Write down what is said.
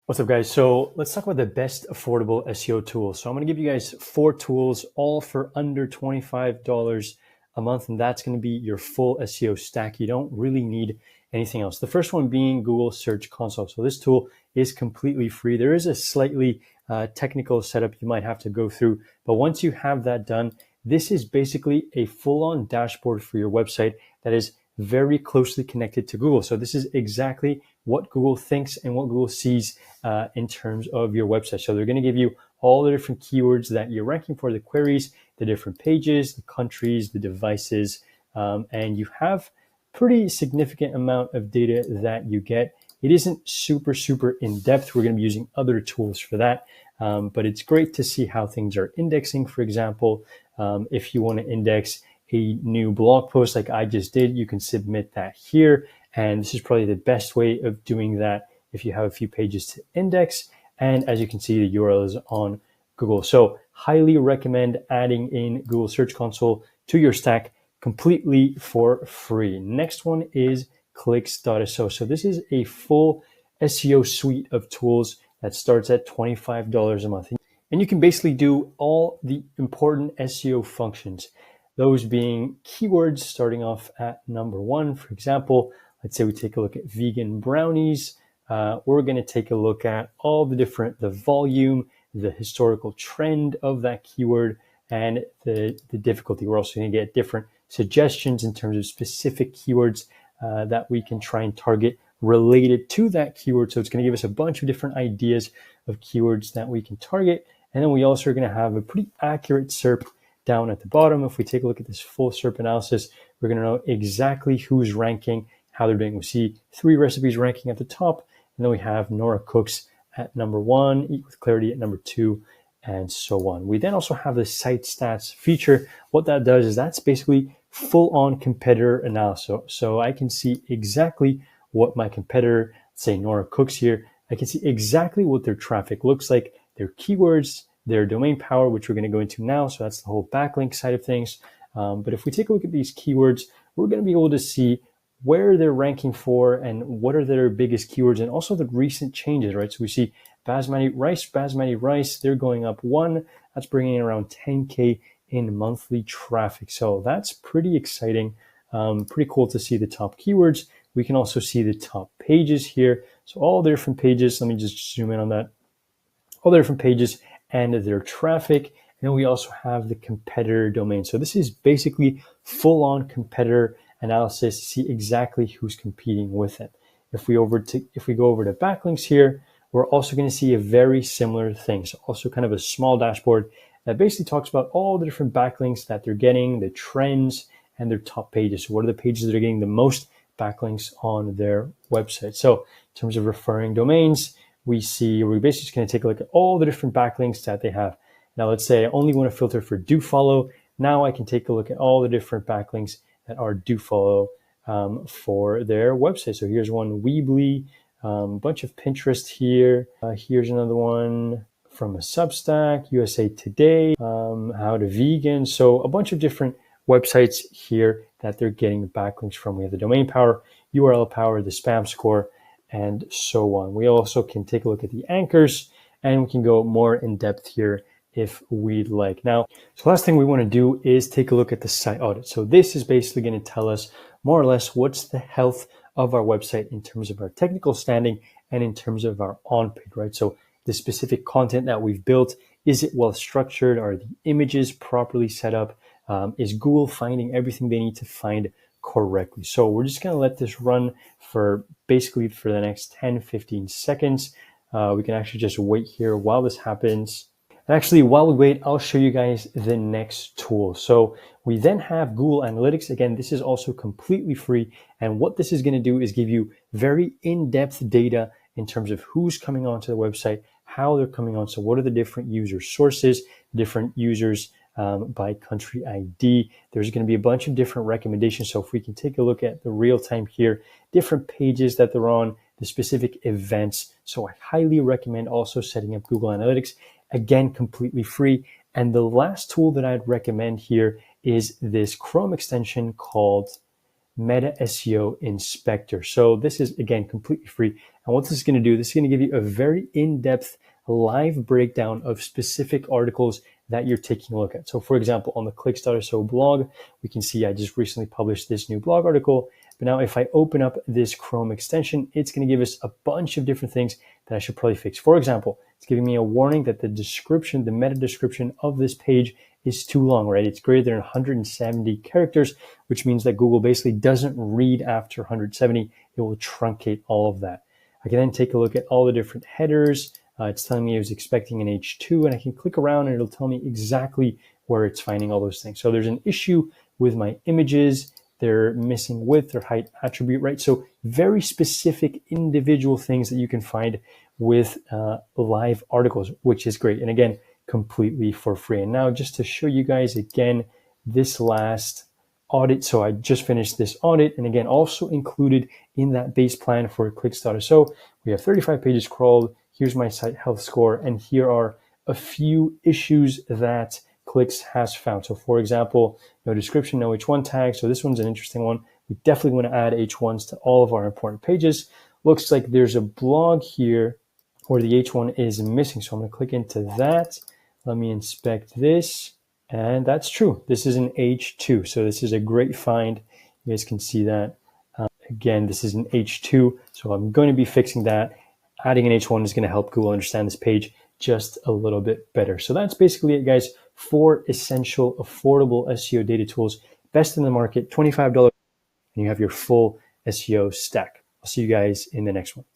What's up, guys? So let's talk about the best affordable SEO tools. So I'm going to give you guys 4 tools, all for under $25 a month, and that's going to be your full SEO stack. You don't really need anything else. The first one being Google Search Console. So this tool is completely free. There is a slightly technical setup you might have to go through, but once you have that done, this is basically a full-on dashboard for your website that is very closely connected to Google. So this is exactly what Google thinks and what Google sees in terms of your website. So they're going to give you all the different keywords that you're ranking for, the queries, the different pages, the countries, the devices, and you have pretty significant amount of data that you get. It isn't super in depth. We're going to be using other tools for that, but it's great to see how things are indexing. For example, if you want to index a new blog post like I just did, you can submit that here. And this is probably the best way of doing that if you have a few pages to index. And as you can see, the URL is on Google. So highly recommend adding in Google Search Console to your stack completely for free. Next one is Clicks.so. So this is a full SEO suite of tools that starts at $25 a month. And you can basically do all the important SEO functions, those being keywords starting off at number 1. For example, let's say we take a look at vegan brownies. We're going to take a look at all the volume, the historical trend of that keyword, and the difficulty. We're also going to get different suggestions in terms of specific keywords that we can try and target related to that keyword. So it's going to give us a bunch of different ideas of keywords that we can target. And then we also are going to have a pretty accurate SERP down at the bottom. If we take a look at this full SERP analysis, we're going to know exactly who's ranking, how they're doing. We see 3 recipes ranking at the top, and then we have Nora Cooks at number 1, Eat with Clarity at number 2, and so on. We then also have the site stats feature. What that does is that's basically full-on competitor analysis. So I can see exactly what my competitor, say Nora Cooks here, I can see exactly what their traffic looks like, their keywords, their domain power, which we're going to go into now. So that's the whole backlink side of things. But if we take a look at these keywords, we're going to be able to see where they're ranking for and what are their biggest keywords, and also the recent changes, right? So we see basmati rice, they're going up 1. That's bringing in around 10K in monthly traffic. So that's pretty exciting. Pretty cool to see the top keywords. We can also see the top pages here. So all the different pages, let me just zoom in on that. All the different pages and their traffic. And then we also have the competitor domain. So this is basically full-on competitor analysis to see exactly who's competing with it. If we go over to backlinks here, we're also going to see a very similar thing. So also kind of a small dashboard that basically talks about all the different backlinks that they're getting, the trends, and their top pages. So what are the pages that are getting the most backlinks on their website? So in terms of referring domains, we're basically just going to take a look at all the different backlinks that they have. Now, let's say I only want to filter for do follow. Now I can take a look at all the different backlinks that are do follow for their website. So here's one, Weebly, bunch of Pinterest here. Here's another one from a Substack, USA Today, How to Vegan. So a bunch of different websites here that they're getting backlinks from. We have the domain power, URL power, the spam score, and so on. We also can take a look at the anchors, and we can go more in depth here if we'd like. Now, so last thing we want to do is take a look at the site audit. So this is basically going to tell us more or less what's the health of our website in terms of our technical standing and in terms of our on-page, right? So the specific content that we've built, is it well structured? Are the images properly set up? Is Google finding everything they need to find correctly? So we're just going to let this run for basically for the next 10-15 seconds. We can actually just wait here while this happens. And actually, while we wait, I'll show you guys the next tool. So we then have Google Analytics. Again, this is also completely free. And what this is going to do is give you very in-depth data in terms of who's coming onto the website, how they're coming on. So what are the different user sources, different users by country ID. There's going to be a bunch of different recommendations. So if we can take a look at the real time here, different pages that they're on, the specific events. So I highly recommend also setting up Google Analytics. Again, completely free. And the last tool that I'd recommend here is this Chrome extension called Meta SEO Inspector. So this is, again, completely free. And what this is going to do, this is going to give you a very in-depth live breakdown of specific articles that you're taking a look at. So for example, on the Clicks.so blog, we can see I just recently published this new blog article. But now if I open up this Chrome extension, it's going to give us a bunch of different things that I should probably fix. For example, it's giving me a warning that the description, the meta description of this page is too long, right? It's greater than 170 characters, which means that Google basically doesn't read after 170. It will truncate all of that. I can then take a look at all the different headers. It's telling me I was expecting an H2, and I can click around and it'll tell me exactly where it's finding all those things. So there's an issue with my images. They're missing width or height attribute, right? So very specific individual things that you can find with live articles, which is great. And again, completely for free. And now just to show you guys again, this last audit. So I just finished this audit, and again, also included in that base plan for Clicks.so, we have 35 pages crawled. Here's my site health score, and here are a few issues that Clicks has found. So for example, no description, no H1 tag. So this one's an interesting one. We definitely want to add H1s to all of our important pages. Looks like there's a blog here where the H1 is missing. So I'm going to click into that. Let me inspect this. And that's true. This is an H2. So this is a great find. You guys can see that. Again, this is an H2. So I'm going to be fixing that. Adding an H1 is going to help Google understand this page just a little bit better. So that's basically it, guys. 4 essential, affordable SEO data tools, best in the market, $25, and you have your full SEO stack. I'll see you guys in the next one.